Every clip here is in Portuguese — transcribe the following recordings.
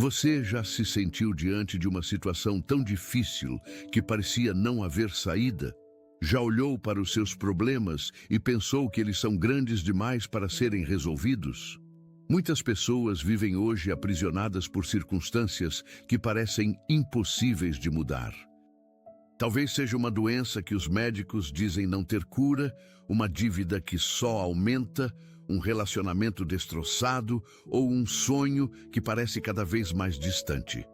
Você já se sentiu diante de uma situação tão difícil que parecia não haver saída? Já olhou para os seus problemas e pensou que eles são grandes demais para serem resolvidos? Muitas pessoas vivem hoje aprisionadas por circunstâncias que parecem impossíveis de mudar. Talvez seja uma doença que os médicos dizem não ter cura, uma dívida que só aumenta, um relacionamento destroçado ou um sonho que parece cada vez mais distante.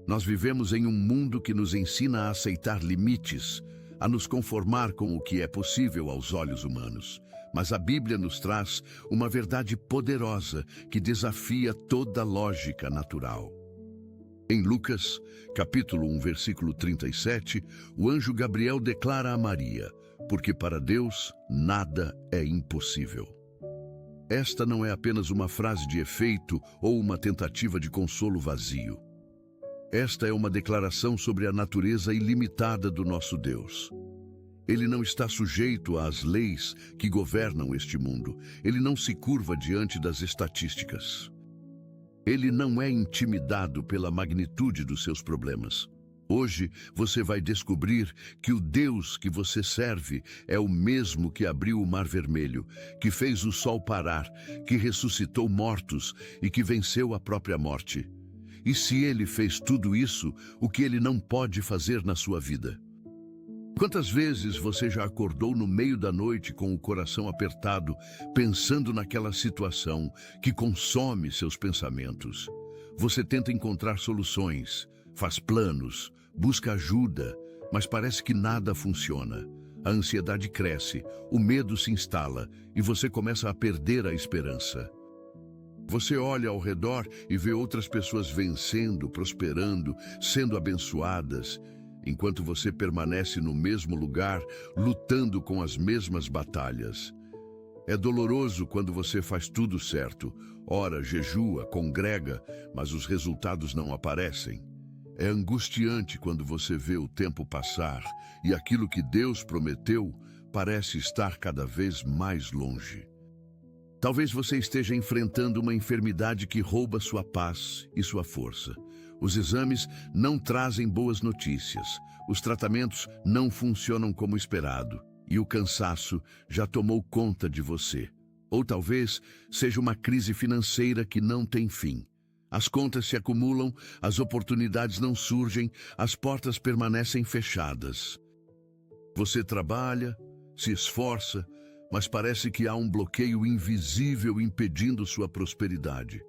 Nós vivemos em um mundo que nos ensina a aceitar limites, a nos conformar com o que é possível aos olhos humanos. Mas a Bíblia nos traz uma verdade poderosa que desafia toda lógica natural. Em Lucas, capítulo 1, versículo 37, o anjo Gabriel declara a Maria, porque para Deus nada é impossível. Esta não é apenas uma frase de efeito ou uma tentativa de consolo vazio. Esta é uma declaração sobre a natureza ilimitada do nosso Deus. Ele não está sujeito às leis que governam este mundo. Ele não se curva diante das estatísticas. Ele não é intimidado pela magnitude dos seus problemas. Hoje você vai descobrir que o Deus que você serve é o mesmo que abriu o Mar Vermelho, que fez o sol parar, que ressuscitou mortos e que venceu a própria morte. E se ele fez tudo isso, o que ele não pode fazer na sua vida? Quantas vezes você já acordou no meio da noite com o coração apertado, pensando naquela situação que consome seus pensamentos? Você tenta encontrar soluções, faz planos, busca ajuda, mas parece que nada funciona. A ansiedade cresce, o medo se instala e você começa a perder a esperança. Você olha ao redor e vê outras pessoas vencendo, prosperando, sendo abençoadas, enquanto você permanece no mesmo lugar, lutando com as mesmas batalhas. É doloroso quando você faz tudo certo, ora, jejua, congrega, mas os resultados não aparecem. É angustiante quando você vê o tempo passar e aquilo que Deus prometeu parece estar cada vez mais longe. Talvez você esteja enfrentando uma enfermidade que rouba sua paz e sua força. Os exames não trazem boas notícias, os tratamentos não funcionam como esperado e o cansaço já tomou conta de você. Ou talvez seja uma crise financeira que não tem fim. As contas se acumulam, as oportunidades não surgem, as portas permanecem fechadas. Você trabalha, se esforça, mas parece que há um bloqueio invisível impedindo sua prosperidade.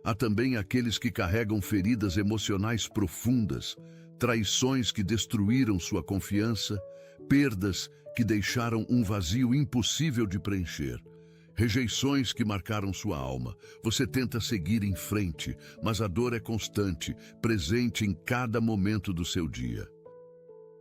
Há também aqueles que carregam feridas emocionais profundas, traições que destruíram sua confiança, perdas que deixaram um vazio impossível de preencher, rejeições que marcaram sua alma. Você tenta seguir em frente, mas a dor é constante, presente em cada momento do seu dia.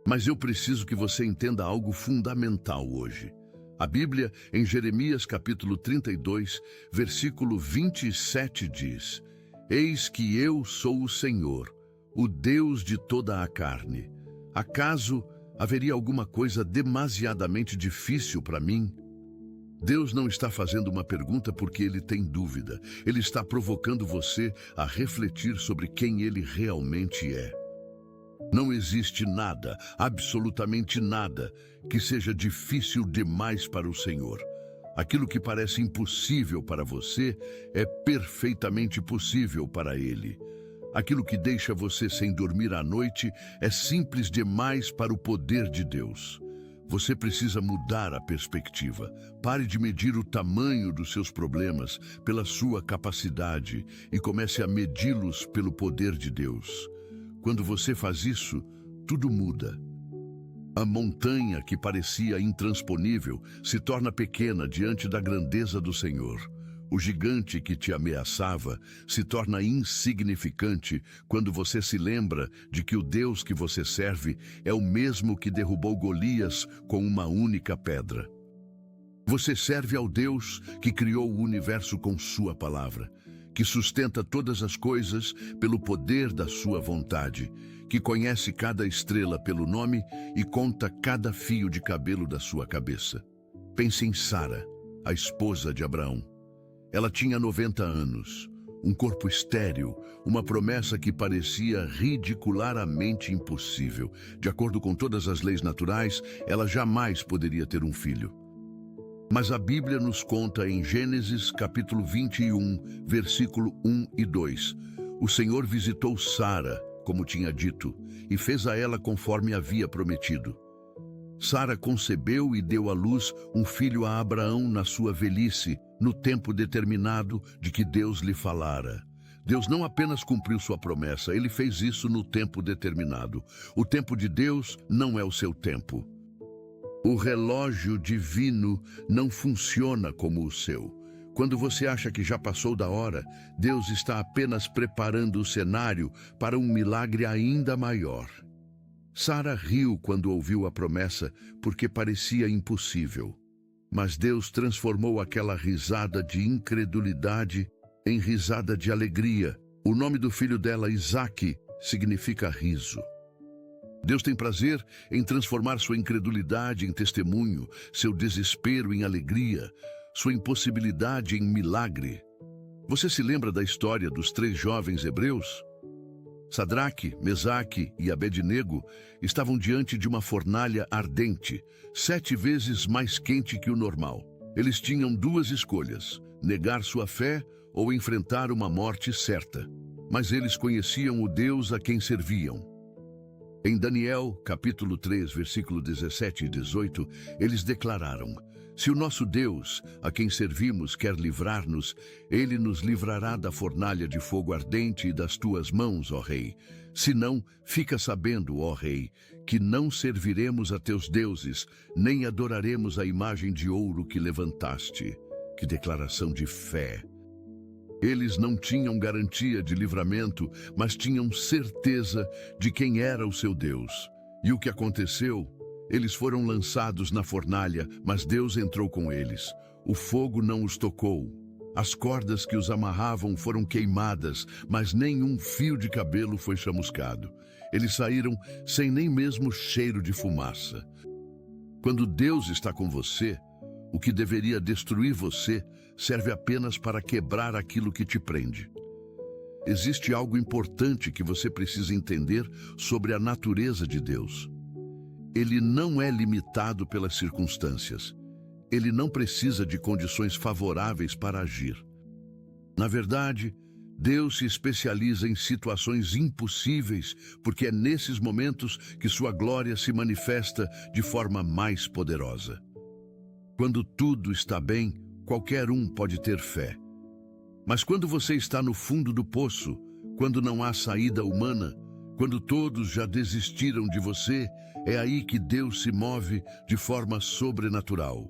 Mas eu preciso que você entenda algo fundamental hoje. A Bíblia, em Jeremias capítulo 32, versículo 27 diz: Eis que eu sou o Senhor, o Deus de toda a carne. Acaso haveria alguma coisa demasiadamente difícil para mim? Deus não está fazendo uma pergunta porque Ele tem dúvida. Ele está provocando você a refletir sobre quem Ele realmente é. Não existe nada, absolutamente nada, que seja difícil demais para o Senhor. Aquilo que parece impossível para você é perfeitamente possível para Ele. Aquilo que deixa você sem dormir à noite é simples demais para o poder de Deus. Você precisa mudar a perspectiva. Pare de medir o tamanho dos seus problemas pela sua capacidade e comece a medi-los pelo poder de Deus. Quando você faz isso, tudo muda. A montanha que parecia intransponível se torna pequena diante da grandeza do Senhor. O gigante que te ameaçava se torna insignificante quando você se lembra de que o Deus que você serve é o mesmo que derrubou Golias com uma única pedra. Você serve ao Deus que criou o universo com sua palavra, que sustenta todas as coisas pelo poder da sua vontade, que conhece cada estrela pelo nome e conta cada fio de cabelo da sua cabeça. Pense em Sara, a esposa de Abraão. Ela tinha 90 anos. um corpo estéril, uma promessa que parecia ridiculamente impossível. De acordo com todas as leis naturais, ela jamais poderia ter um filho. Mas a Bíblia nos conta em Gênesis capítulo 21, versículo 1 e 2. O Senhor visitou Sara, como tinha dito, e fez a ela conforme havia prometido. Sara concebeu e deu à luz um filho a Abraão na sua velhice, no tempo determinado de que Deus lhe falara. Deus não apenas cumpriu sua promessa, ele fez isso no tempo determinado. O tempo de Deus não é o seu tempo. O relógio divino não funciona como o seu. Quando você acha que já passou da hora, Deus está apenas preparando o cenário para um milagre ainda maior. Sara riu quando ouviu a promessa, porque parecia impossível. Mas Deus transformou aquela risada de incredulidade em risada de alegria. O nome do filho dela, Isaque, significa riso. Deus tem prazer em transformar sua incredulidade em testemunho, seu desespero em alegria, sua impossibilidade em milagre. Você se lembra da história dos 3 jovens hebreus? Sadraque, Mesaque e Abednego estavam diante de uma fornalha ardente, 7 vezes mais quente que o normal. Eles tinham 2 escolhas: negar sua fé ou enfrentar uma morte certa. Mas eles conheciam o Deus a quem serviam. Em Daniel, capítulo 3, versículo 17 e 18, eles declararam: se o nosso Deus, a quem servimos, quer livrar-nos, ele nos livrará da fornalha de fogo ardente e das tuas mãos, ó rei. Se não, fica sabendo, ó rei, que não serviremos a teus deuses, nem adoraremos a imagem de ouro que levantaste. Que declaração de fé! Eles não tinham garantia de livramento, mas tinham certeza de quem era o seu Deus. E o que aconteceu? Eles foram lançados na fornalha, mas Deus entrou com eles. O fogo não os tocou. As cordas que os amarravam foram queimadas, mas nenhum fio de cabelo foi chamuscado. Eles saíram sem nem mesmo cheiro de fumaça. Quando Deus está com você, o que deveria destruir você serve apenas para quebrar aquilo que te prende. Existe algo importante que você precisa entender sobre a natureza de Deus. Ele não é limitado pelas circunstâncias. Ele não precisa de condições favoráveis para agir. Na verdade, Deus se especializa em situações impossíveis, porque é nesses momentos que sua glória se manifesta de forma mais poderosa. Quando tudo está bem, qualquer um pode ter fé. Mas quando você está no fundo do poço, quando não há saída humana, quando todos já desistiram de você, é aí que Deus se move de forma sobrenatural.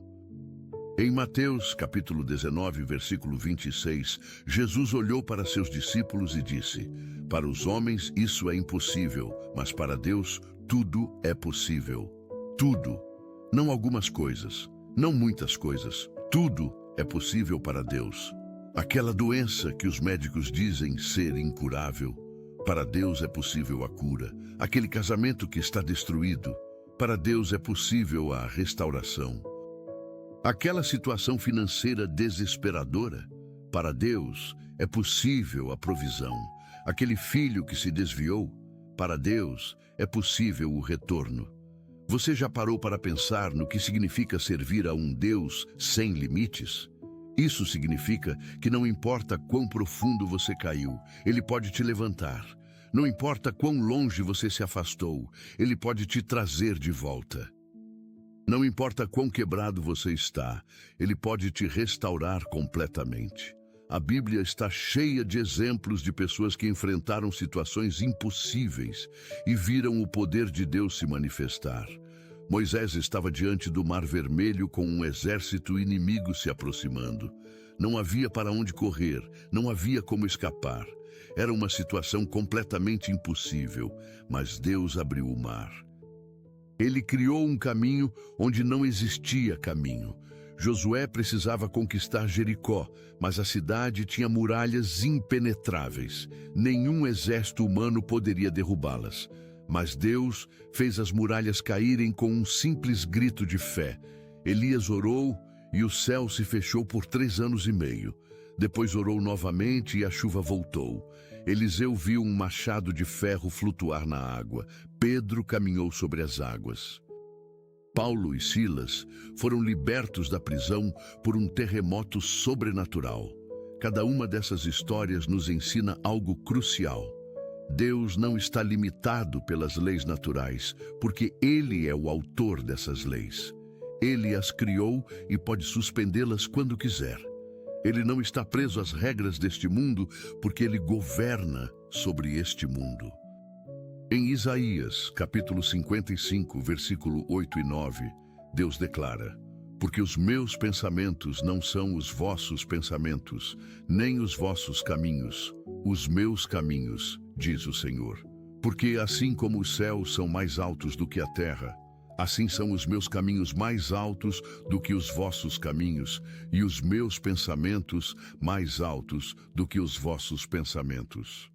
Em Mateus, capítulo 19, versículo 26, Jesus olhou para seus discípulos e disse: para os homens isso é impossível, mas para Deus tudo é possível. Tudo. Não algumas coisas, não muitas coisas. Tudo é possível para Deus. Aquela doença que os médicos dizem ser incurável, para Deus é possível a cura. Aquele casamento que está destruído, para Deus é possível a restauração. Aquela situação financeira desesperadora, para Deus é possível a provisão. Aquele filho que se desviou, para Deus é possível o retorno. Você já parou para pensar no que significa servir a um Deus sem limites? Isso significa que não importa quão profundo você caiu, Ele pode te levantar. Não importa quão longe você se afastou, Ele pode te trazer de volta. Não importa quão quebrado você está, Ele pode te restaurar completamente. A Bíblia está cheia de exemplos de pessoas que enfrentaram situações impossíveis e viram o poder de Deus se manifestar. Moisés estava diante do Mar Vermelho com um exército inimigo se aproximando. Não havia para onde correr, não havia como escapar. Era uma situação completamente impossível, mas Deus abriu o mar. Ele criou um caminho onde não existia caminho. Josué precisava conquistar Jericó, mas a cidade tinha muralhas impenetráveis. Nenhum exército humano poderia derrubá-las. Mas Deus fez as muralhas caírem com um simples grito de fé. Elias orou e o céu se fechou por 3 anos e meio. Depois orou novamente e a chuva voltou. Eliseu viu um machado de ferro flutuar na água. Pedro caminhou sobre as águas. Paulo e Silas foram libertos da prisão por um terremoto sobrenatural. Cada uma dessas histórias nos ensina algo crucial. Deus não está limitado pelas leis naturais, porque Ele é o autor dessas leis. Ele as criou e pode suspendê-las quando quiser. Ele não está preso às regras deste mundo, porque Ele governa sobre este mundo. Em Isaías, capítulo 55, versículo 8 e 9, Deus declara: porque os meus pensamentos não são os vossos pensamentos, nem os vossos caminhos, os meus caminhos, diz o Senhor. Porque assim como os céus são mais altos do que a terra, assim são os meus caminhos mais altos do que os vossos caminhos, e os meus pensamentos mais altos do que os vossos pensamentos.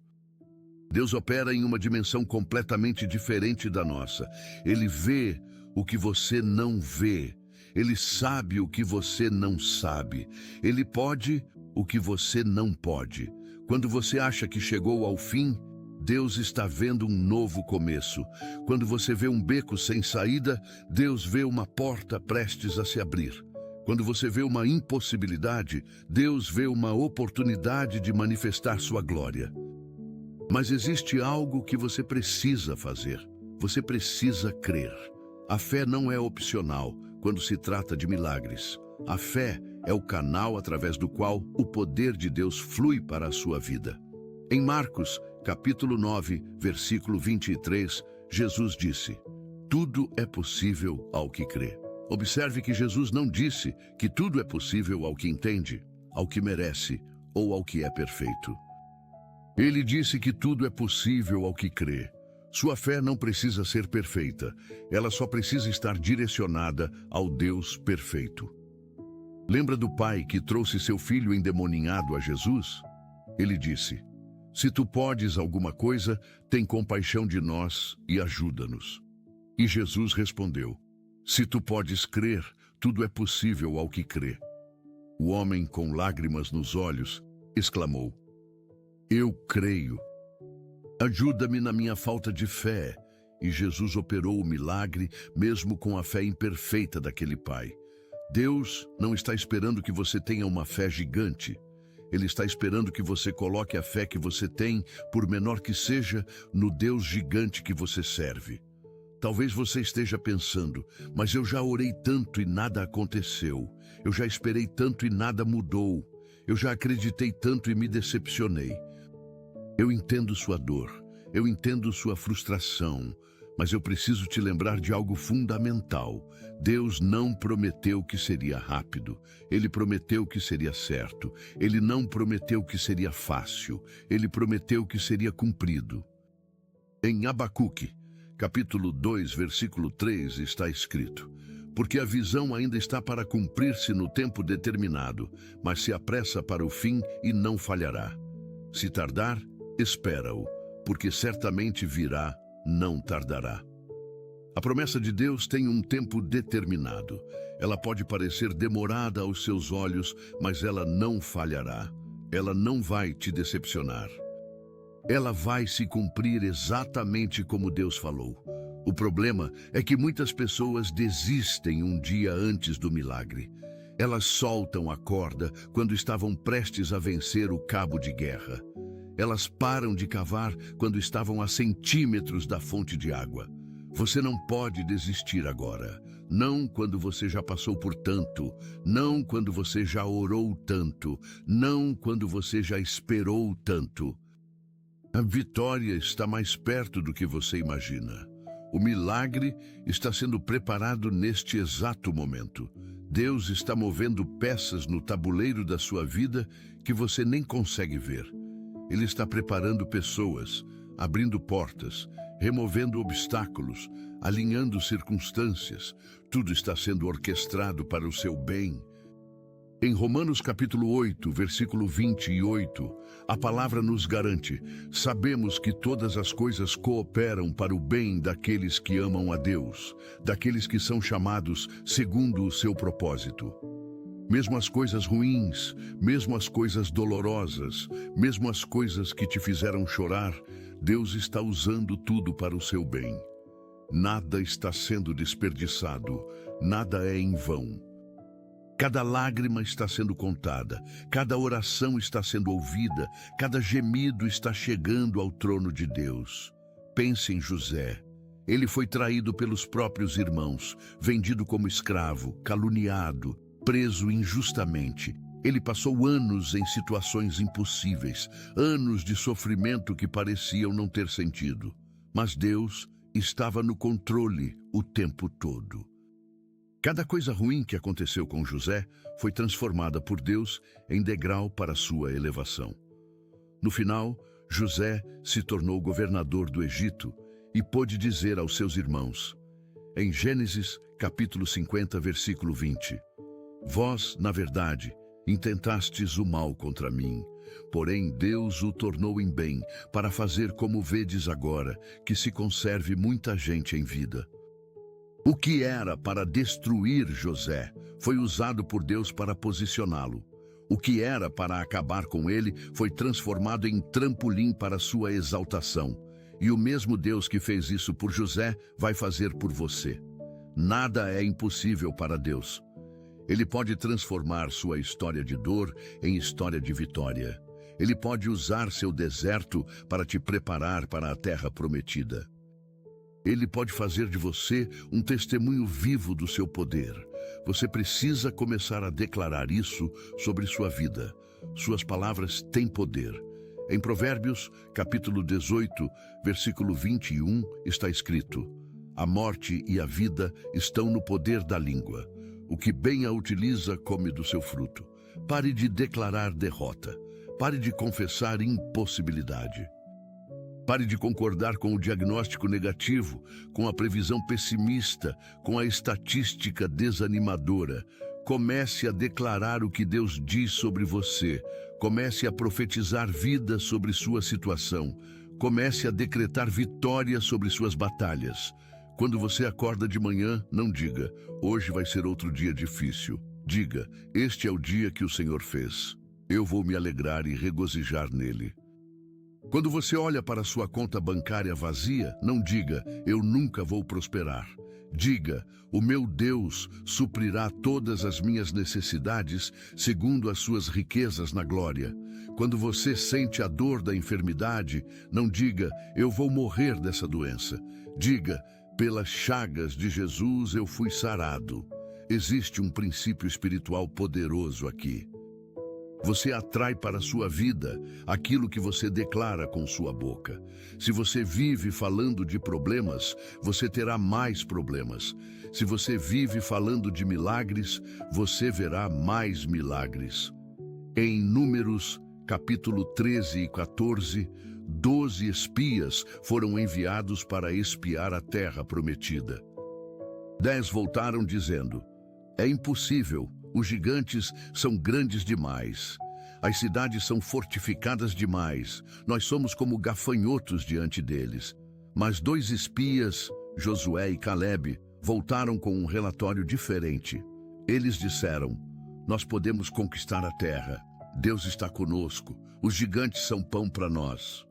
Deus opera em uma dimensão completamente diferente da nossa. Ele vê o que você não vê. Ele sabe o que você não sabe. Ele pode o que você não pode. Quando você acha que chegou ao fim, Deus está vendo um novo começo. Quando você vê um beco sem saída, Deus vê uma porta prestes a se abrir. Quando você vê uma impossibilidade, Deus vê uma oportunidade de manifestar sua glória. Mas existe algo que você precisa fazer. Você precisa crer. A fé não é opcional quando se trata de milagres. A fé é o canal através do qual o poder de Deus flui para a sua vida. Em Marcos, capítulo 9, versículo 23, Jesus disse: tudo é possível ao que crê. Observe que Jesus não disse que tudo é possível ao que entende, ao que merece ou ao que é perfeito. Ele disse que tudo é possível ao que crê. Sua fé não precisa ser perfeita, ela só precisa estar direcionada ao Deus perfeito. Lembra do pai que trouxe seu filho endemoninhado a Jesus? Ele disse: se tu podes alguma coisa, tem compaixão de nós e ajuda-nos. E Jesus respondeu: se tu podes crer, tudo é possível ao que crê. O homem, com lágrimas nos olhos, exclamou: eu creio. Ajuda-me na minha falta de fé. E Jesus operou o milagre, mesmo com a fé imperfeita daquele pai. Deus não está esperando que você tenha uma fé gigante. Ele está esperando que você coloque a fé que você tem, por menor que seja, no Deus gigante que você serve. Talvez você esteja pensando: mas eu já orei tanto e nada aconteceu. Eu já esperei tanto e nada mudou. Eu já acreditei tanto e me decepcionei. Eu entendo sua dor, eu entendo sua frustração, mas eu preciso te lembrar de algo fundamental. Deus não prometeu que seria rápido, Ele prometeu que seria certo. Ele não prometeu que seria fácil, Ele prometeu que seria cumprido. Em Abacuque, capítulo 2, versículo 3, está escrito: porque a visão ainda está para cumprir-se no tempo determinado, mas se apressa para o fim e não falhará. Se tardar, espera-o, porque certamente virá, não tardará. A promessa de Deus tem um tempo determinado. Ela pode parecer demorada aos seus olhos, mas ela não falhará. Ela não vai te decepcionar. Ela vai se cumprir exatamente como Deus falou. O problema é que muitas pessoas desistem um dia antes do milagre. Elas soltam a corda quando estavam prestes a vencer o cabo de guerra. Elas param de cavar quando estavam a centímetros da fonte de água. Você não pode desistir agora. Não quando você já passou por tanto. Não quando você já orou tanto. Não quando você já esperou tanto. A vitória está mais perto do que você imagina. O milagre está sendo preparado neste exato momento. Deus está movendo peças no tabuleiro da sua vida que você nem consegue ver. Ele está preparando pessoas, abrindo portas, removendo obstáculos, alinhando circunstâncias. Tudo está sendo orquestrado para o seu bem. Em Romanos capítulo 8, versículo 28, a palavra nos garante: sabemos que todas as coisas cooperam para o bem daqueles que amam a Deus, daqueles que são chamados segundo o seu propósito. Mesmo as coisas ruins, mesmo as coisas dolorosas, mesmo as coisas que te fizeram chorar, Deus está usando tudo para o seu bem. Nada está sendo desperdiçado, nada é em vão. Cada lágrima está sendo contada, cada oração está sendo ouvida, cada gemido está chegando ao trono de Deus. Pense em José. Ele foi traído pelos próprios irmãos, vendido como escravo, caluniado, preso injustamente. Ele passou anos em situações impossíveis, anos de sofrimento que pareciam não ter sentido. Mas Deus estava no controle o tempo todo. Cada coisa ruim que aconteceu com José foi transformada por Deus em degrau para sua elevação. No final, José se tornou governador do Egito e pôde dizer aos seus irmãos, em Gênesis capítulo 50, versículo 20, Vós, na verdade, intentastes o mal contra mim, porém Deus o tornou em bem, para fazer como vedes agora, que se conserve muita gente em vida. O que era para destruir José foi usado por Deus para posicioná-lo. O que era para acabar com ele foi transformado em trampolim para sua exaltação. E o mesmo Deus que fez isso por José vai fazer por você. Nada é impossível para Deus. Ele pode transformar sua história de dor em história de vitória. Ele pode usar seu deserto para te preparar para a terra prometida. Ele pode fazer de você um testemunho vivo do seu poder. Você precisa começar a declarar isso sobre sua vida. Suas palavras têm poder. Em Provérbios, capítulo 18, versículo 21, está escrito: A morte e a vida estão no poder da língua. O que bem a utiliza come do seu fruto. Pare de declarar derrota. Pare de confessar impossibilidade. Pare de concordar com o diagnóstico negativo, com a previsão pessimista, com a estatística desanimadora. Comece a declarar o que Deus diz sobre você. Comece a profetizar vida sobre sua situação. Comece a decretar vitória sobre suas batalhas. Quando você acorda de manhã, não diga, hoje vai ser outro dia difícil. Diga, este é o dia que o Senhor fez. Eu vou me alegrar e regozijar nele. Quando você olha para sua conta bancária vazia, não diga, eu nunca vou prosperar. Diga, o meu Deus suprirá todas as minhas necessidades segundo as suas riquezas na glória. Quando você sente a dor da enfermidade, não diga, eu vou morrer dessa doença. Diga, pelas chagas de Jesus eu fui sarado. Existe um princípio espiritual poderoso aqui. Você atrai para a sua vida aquilo que você declara com sua boca. Se você vive falando de problemas, você terá mais problemas. Se você vive falando de milagres, você verá mais milagres. Em Números, capítulo 13 e 14, 12 espias foram enviados para espiar a terra prometida. 10 voltaram dizendo, é impossível. Os gigantes são grandes demais. As cidades são fortificadas demais. Nós somos como gafanhotos diante deles. Mas 2 espias, Josué e Caleb, voltaram com um relatório diferente. Eles disseram, nós podemos conquistar a terra. Deus está conosco. Os gigantes são pão para nós.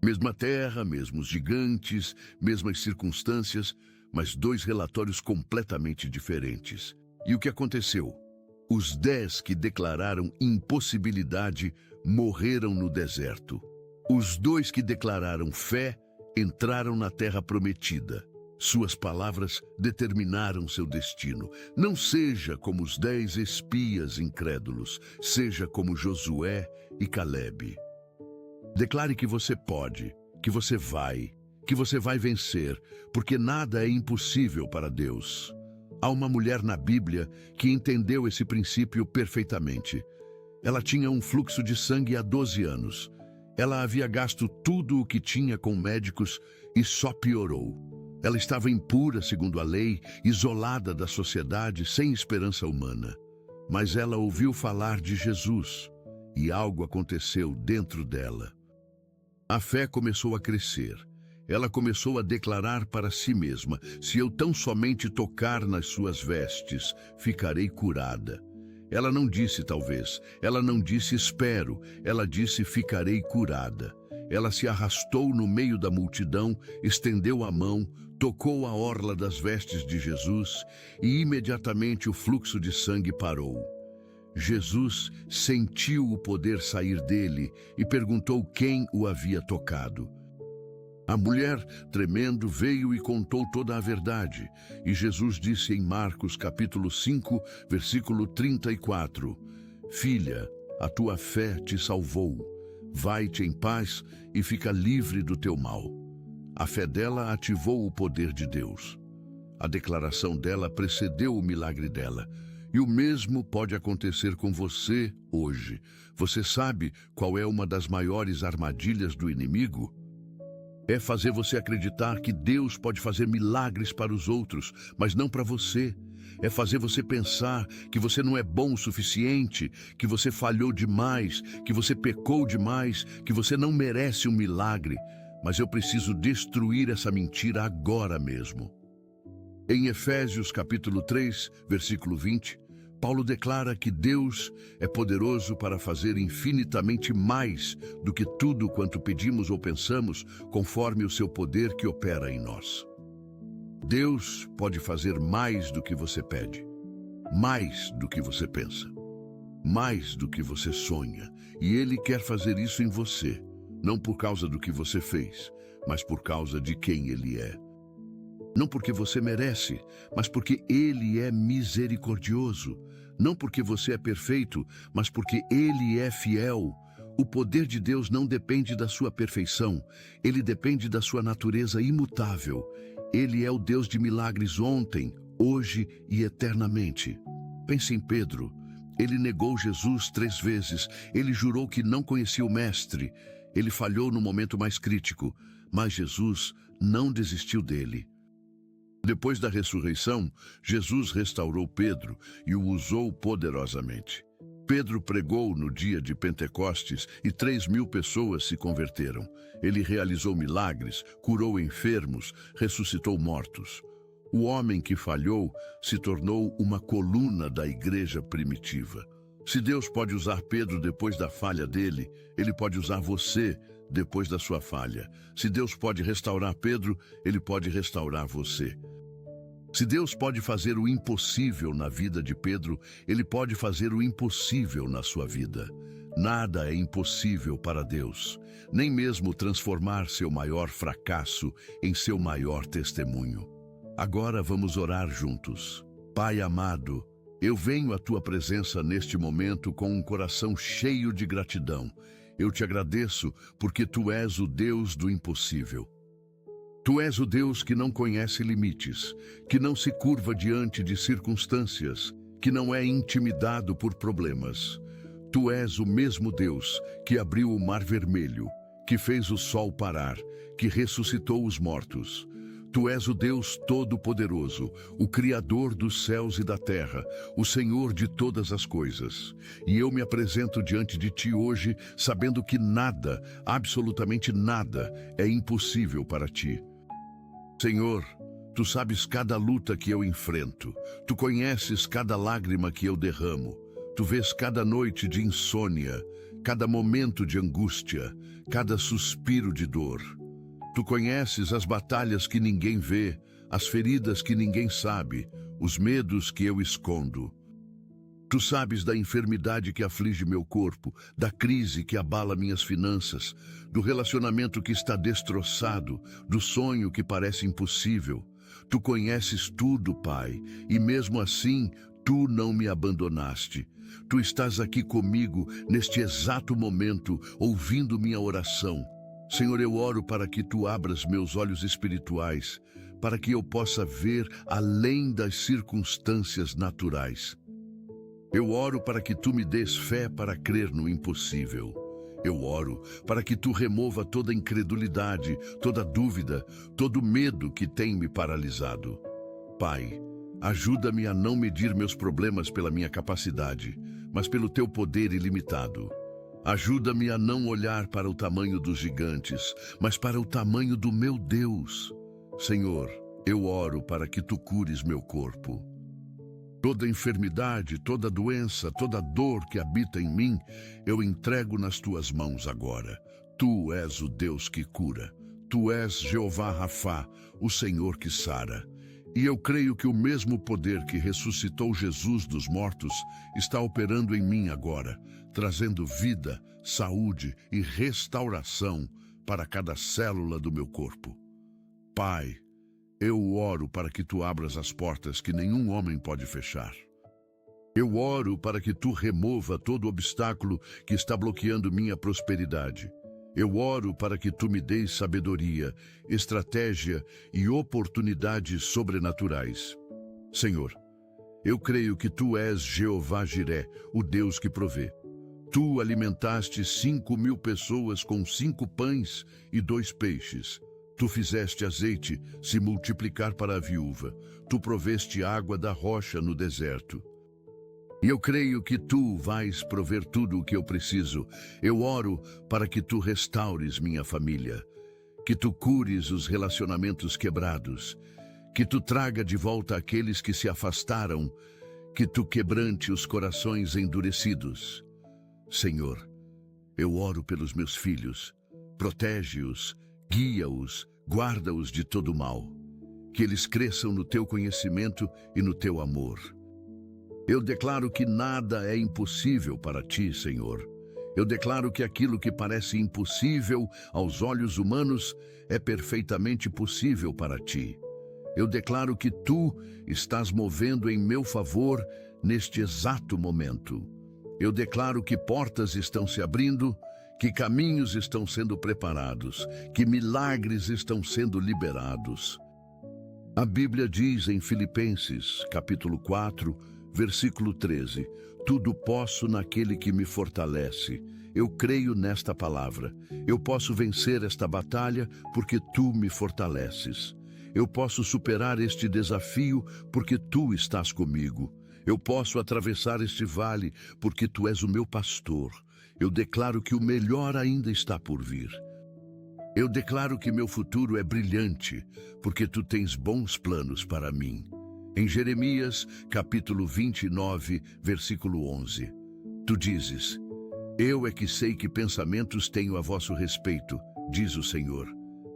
Mesma terra, mesmos gigantes, mesmas circunstâncias, mas 2 relatórios completamente diferentes. E o que aconteceu? Os 10 que declararam impossibilidade morreram no deserto. Os 2 que declararam fé entraram na terra prometida. Suas palavras determinaram seu destino. Não seja como os 10 espias incrédulos, seja como Josué e Caleb. Declare que você pode, que você vai vencer, porque nada é impossível para Deus. Há uma mulher na Bíblia que entendeu esse princípio perfeitamente. Ela tinha um fluxo de sangue há 12 anos. Ela havia gasto tudo o que tinha com médicos e só piorou. Ela estava impura segundo a lei, isolada da sociedade, sem esperança humana. Mas ela ouviu falar de Jesus e algo aconteceu dentro dela. A fé começou a crescer. Ela começou a declarar para si mesma, se eu tão somente tocar nas suas vestes, ficarei curada. Ela não disse talvez, ela não disse espero, ela disse ficarei curada. Ela se arrastou no meio da multidão, estendeu a mão, tocou a orla das vestes de Jesus e imediatamente o fluxo de sangue parou. Jesus sentiu o poder sair dele e perguntou quem o havia tocado. A mulher, tremendo, veio e contou toda a verdade. E Jesus disse em Marcos capítulo 5, versículo 34, Filha, a tua fé te salvou. Vai-te em paz e fica livre do teu mal. A fé dela ativou o poder de Deus. A declaração dela precedeu o milagre dela. E o mesmo pode acontecer com você hoje. Você sabe qual é uma das maiores armadilhas do inimigo? É fazer você acreditar que Deus pode fazer milagres para os outros, mas não para você. É fazer você pensar que você não é bom o suficiente, que você falhou demais, que você pecou demais, que você não merece um milagre. Mas eu preciso destruir essa mentira agora mesmo. Em Efésios capítulo 3, versículo 20, Paulo declara que Deus é poderoso para fazer infinitamente mais do que tudo quanto pedimos ou pensamos, conforme o seu poder que opera em nós. Deus pode fazer mais do que você pede, mais do que você pensa, mais do que você sonha, e Ele quer fazer isso em você, não por causa do que você fez, mas por causa de quem Ele é. Não porque você merece, mas porque Ele é misericordioso. Não porque você é perfeito, mas porque Ele é fiel. O poder de Deus não depende da sua perfeição. Ele depende da sua natureza imutável. Ele é o Deus de milagres ontem, hoje e eternamente. Pense em Pedro. Ele negou Jesus 3 vezes. Ele jurou que não conhecia o Mestre. Ele falhou no momento mais crítico, mas Jesus não desistiu dele. Depois da ressurreição, Jesus restaurou Pedro e o usou poderosamente. Pedro pregou no dia de Pentecostes e 3.000 pessoas se converteram. Ele realizou milagres, curou enfermos, ressuscitou mortos. O homem que falhou se tornou uma coluna da igreja primitiva. Se Deus pode usar Pedro depois da falha dele, Ele pode usar você depois da sua falha. Se Deus pode restaurar Pedro, Ele pode restaurar você. Se Deus pode fazer o impossível na vida de Pedro, Ele pode fazer o impossível na sua vida. Nada é impossível para Deus, nem mesmo transformar seu maior fracasso em seu maior testemunho. Agora vamos orar juntos. Pai amado, eu venho à Tua presença neste momento com um coração cheio de gratidão. Eu te agradeço porque Tu és o Deus do impossível. Tu és o Deus que não conhece limites, que não se curva diante de circunstâncias, que não é intimidado por problemas. Tu és o mesmo Deus que abriu o Mar Vermelho, que fez o sol parar, que ressuscitou os mortos. Tu és o Deus Todo-Poderoso, o Criador dos céus e da terra, o Senhor de todas as coisas. E eu me apresento diante de Ti hoje, sabendo que nada, absolutamente nada, é impossível para Ti. Senhor, Tu sabes cada luta que eu enfrento. Tu conheces cada lágrima que eu derramo. Tu vês cada noite de insônia, cada momento de angústia, cada suspiro de dor. Tu conheces as batalhas que ninguém vê, as feridas que ninguém sabe, os medos que eu escondo. Tu sabes da enfermidade que aflige meu corpo, da crise que abala minhas finanças, do relacionamento que está destroçado, do sonho que parece impossível. Tu conheces tudo, Pai, e mesmo assim, Tu não me abandonaste. Tu estás aqui comigo neste exato momento, ouvindo minha oração. Senhor, eu oro para que Tu abras meus olhos espirituais, para que eu possa ver além das circunstâncias naturais. Eu oro para que Tu me des fé para crer no impossível. Eu oro para que Tu remova toda incredulidade, toda dúvida, todo medo que tem me paralisado. Pai, ajuda-me a não medir meus problemas pela minha capacidade, mas pelo Teu poder ilimitado. Ajuda-me a não olhar para o tamanho dos gigantes, mas para o tamanho do meu Deus. Senhor, eu oro para que Tu cures meu corpo. Toda enfermidade, toda doença, toda dor que habita em mim, eu entrego nas tuas mãos agora. Tu és o Deus que cura. Tu és Jeová Rafá, o Senhor que sara. E eu creio que o mesmo poder que ressuscitou Jesus dos mortos está operando em mim agora, trazendo vida, saúde e restauração para cada célula do meu corpo. Pai, eu oro para que tu abras as portas que nenhum homem pode fechar. Eu oro para que tu remova todo obstáculo que está bloqueando minha prosperidade. Eu oro para que tu me deis sabedoria, estratégia e oportunidades sobrenaturais. Senhor, eu creio que tu és Jeová Jiré, o Deus que provê. Tu alimentaste 5.000 pessoas com 5 pães e 2 peixes. Tu fizeste azeite se multiplicar para a viúva. Tu proveste água da rocha no deserto. E eu creio que tu vais prover tudo o que eu preciso. Eu oro para que tu restaures minha família, que tu cures os relacionamentos quebrados, que tu traga de volta aqueles que se afastaram, que tu quebrante os corações endurecidos. Senhor, eu oro pelos meus filhos. Protege-os, guia-os, guarda-os de todo mal. Que eles cresçam no teu conhecimento e no teu amor. Eu declaro que nada é impossível para ti, Senhor. Eu declaro que aquilo que parece impossível aos olhos humanos é perfeitamente possível para ti. Eu declaro que tu estás movendo em meu favor neste exato momento. Eu declaro que portas estão se abrindo, que caminhos estão sendo preparados, que milagres estão sendo liberados. A Bíblia diz em Filipenses, capítulo 4, versículo 13, tudo posso naquele que me fortalece. Eu creio nesta palavra. Eu posso vencer esta batalha porque tu me fortaleces. Eu posso superar este desafio porque tu estás comigo. Eu posso atravessar este vale porque tu és o meu pastor. Eu declaro que o melhor ainda está por vir. Eu declaro que meu futuro é brilhante porque tu tens bons planos para mim. Em Jeremias, capítulo 29, versículo 11, tu dizes, eu é que sei que pensamentos tenho a vosso respeito, diz o Senhor,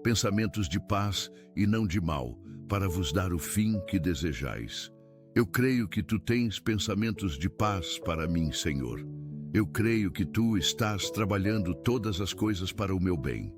pensamentos de paz e não de mal, para vos dar o fim que desejais. Eu creio que tu tens pensamentos de paz para mim, Senhor. Eu creio que tu estás trabalhando todas as coisas para o meu bem.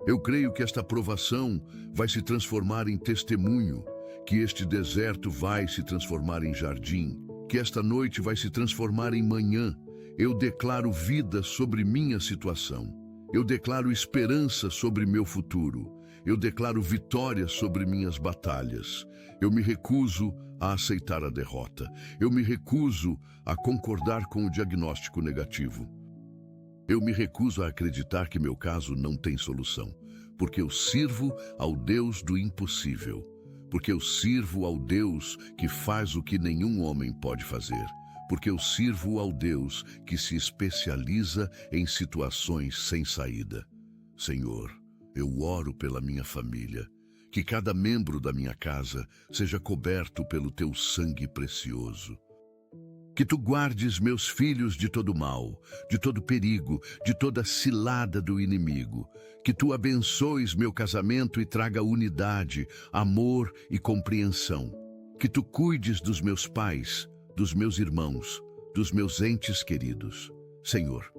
Eu creio que esta provação vai se transformar em testemunho, que este deserto vai se transformar em jardim, que esta noite vai se transformar em manhã. Eu declaro vida sobre minha situação. Eu declaro esperança sobre meu futuro. Eu declaro vitória sobre minhas batalhas. Eu me recuso a aceitar a derrota. Eu me recuso a concordar com o diagnóstico negativo. Eu me recuso a acreditar que meu caso não tem solução, porque eu sirvo ao Deus do impossível. Porque eu sirvo ao Deus que faz o que nenhum homem pode fazer. Porque eu sirvo ao Deus que se especializa em situações sem saída. Senhor, eu oro pela minha família, que cada membro da minha casa seja coberto pelo teu sangue precioso. Que tu guardes meus filhos de todo mal, de todo perigo, de toda cilada do inimigo. Que tu abençoes meu casamento e traga unidade, amor e compreensão. Que tu cuides dos meus pais, dos meus irmãos, dos meus entes queridos. Senhor,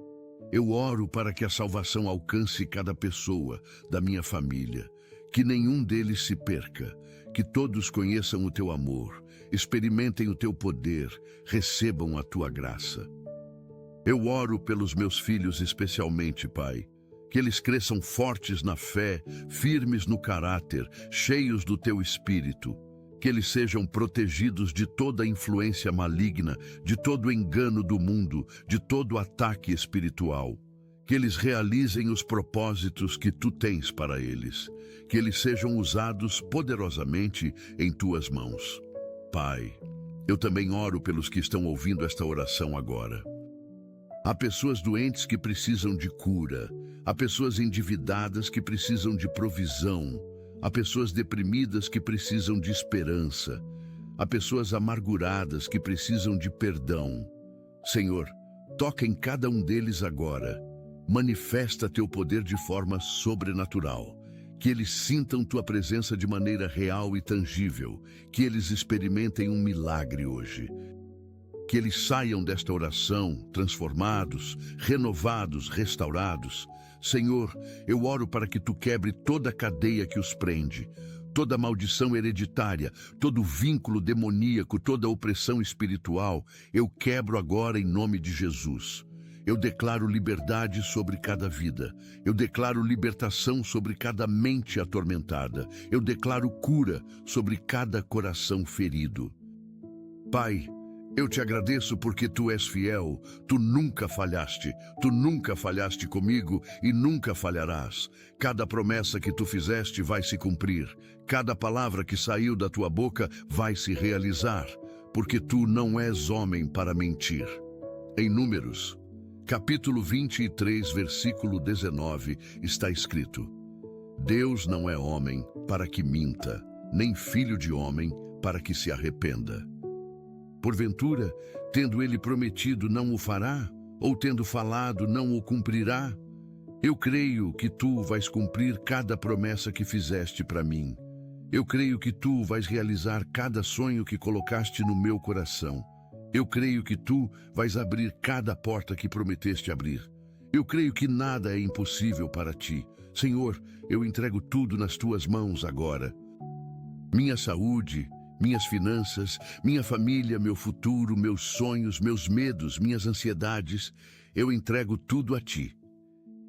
eu oro para que a salvação alcance cada pessoa da minha família. Que nenhum deles se perca, que todos conheçam o teu amor, experimentem o teu poder, recebam a tua graça. Eu oro pelos meus filhos especialmente, Pai, que eles cresçam fortes na fé, firmes no caráter, cheios do teu espírito, que eles sejam protegidos de toda influência maligna, de todo engano do mundo, de todo ataque espiritual. Que eles realizem os propósitos que tu tens para eles, que eles sejam usados poderosamente em tuas mãos. Pai, eu também oro pelos que estão ouvindo esta oração agora. Há pessoas doentes que precisam de cura, há pessoas endividadas que precisam de provisão, há pessoas deprimidas que precisam de esperança, Há pessoas amarguradas que precisam de perdão. Senhor, toca em cada um deles agora. Manifesta teu poder de forma sobrenatural. Que eles sintam tua presença de maneira real e tangível. Que eles experimentem um milagre hoje. Que eles saiam desta oração transformados, renovados, restaurados. Senhor, eu oro para que tu quebre toda a cadeia que os prende, toda maldição hereditária, todo vínculo demoníaco, toda opressão espiritual. Eu quebro agora em nome de Jesus. Eu declaro liberdade sobre cada vida. Eu declaro libertação sobre cada mente atormentada. Eu declaro cura sobre cada coração ferido. Pai, eu te agradeço porque tu és fiel, tu nunca falhaste comigo e nunca falharás. Cada promessa que tu fizeste vai se cumprir, cada palavra que saiu da tua boca vai se realizar, porque tu não és homem para mentir. Em Números, capítulo 23, versículo 19, está escrito: Deus não é homem para que minta, nem filho de homem para que se arrependa. Porventura, tendo ele prometido, não o fará? Ou tendo falado, não o cumprirá? Eu creio que tu vais cumprir cada promessa que fizeste para mim. Eu creio que tu vais realizar cada sonho que colocaste no meu coração. Eu creio que tu vais abrir cada porta que prometeste abrir. Eu creio que nada é impossível para ti. Senhor, eu entrego tudo nas tuas mãos agora. Minha saúde, minhas finanças, minha família, meu futuro, meus sonhos, meus medos, minhas ansiedades, eu entrego tudo a ti.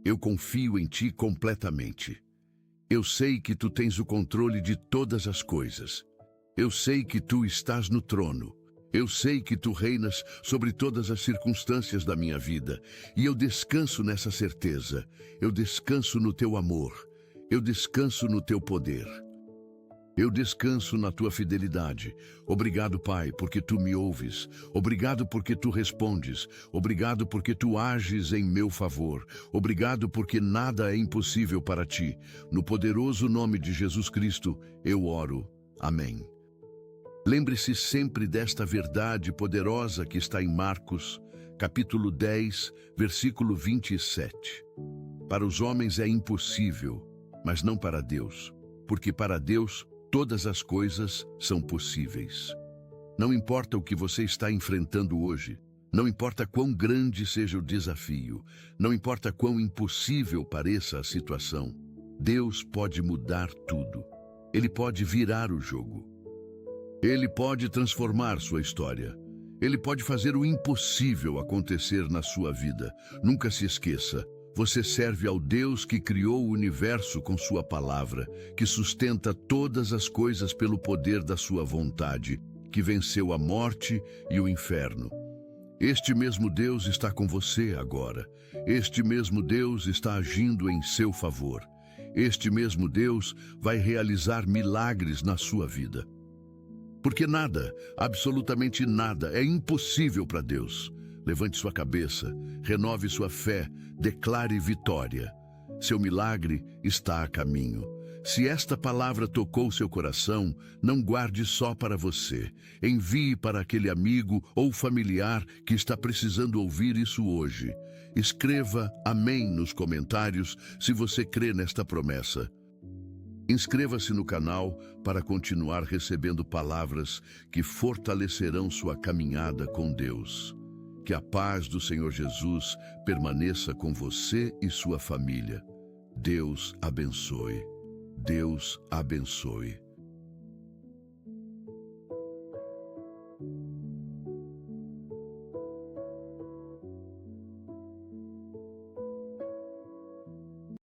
Eu confio em ti completamente. Eu sei que tu tens o controle de todas as coisas. Eu sei que tu estás no trono. Eu sei que tu reinas sobre todas as circunstâncias da minha vida. E eu descanso nessa certeza. Eu descanso no teu amor. Eu descanso no teu poder. Eu descanso na tua fidelidade. Obrigado, Pai, porque tu me ouves. Obrigado porque tu respondes. Obrigado porque tu ages em meu favor. Obrigado porque nada é impossível para ti. No poderoso nome de Jesus Cristo, eu oro. Amém. Lembre-se sempre desta verdade poderosa que está em Marcos, capítulo 10, versículo 27. Para os homens é impossível, mas não para Deus, porque para Deus todas as coisas são possíveis. Não importa o que você está enfrentando hoje, não importa quão grande seja o desafio, não importa quão impossível pareça a situação, Deus pode mudar tudo. Ele pode virar o jogo. Ele pode transformar sua história. Ele pode fazer o impossível acontecer na sua vida. Nunca se esqueça. Você serve ao Deus que criou o universo com sua palavra, que sustenta todas as coisas pelo poder da sua vontade, que venceu a morte e o inferno. Este mesmo Deus está com você agora. Este mesmo Deus está agindo em seu favor. Este mesmo Deus vai realizar milagres na sua vida. Porque nada, absolutamente nada, é impossível para Deus. Levante sua cabeça, renove sua fé, declare vitória. Seu milagre está a caminho. Se esta palavra tocou seu coração, não guarde só para você. Envie para aquele amigo ou familiar que está precisando ouvir isso hoje. Escreva amém nos comentários se você crê nesta promessa. Inscreva-se no canal para continuar recebendo palavras que fortalecerão sua caminhada com Deus. Que a paz do Senhor Jesus permaneça com você e sua família. Deus abençoe. Deus abençoe.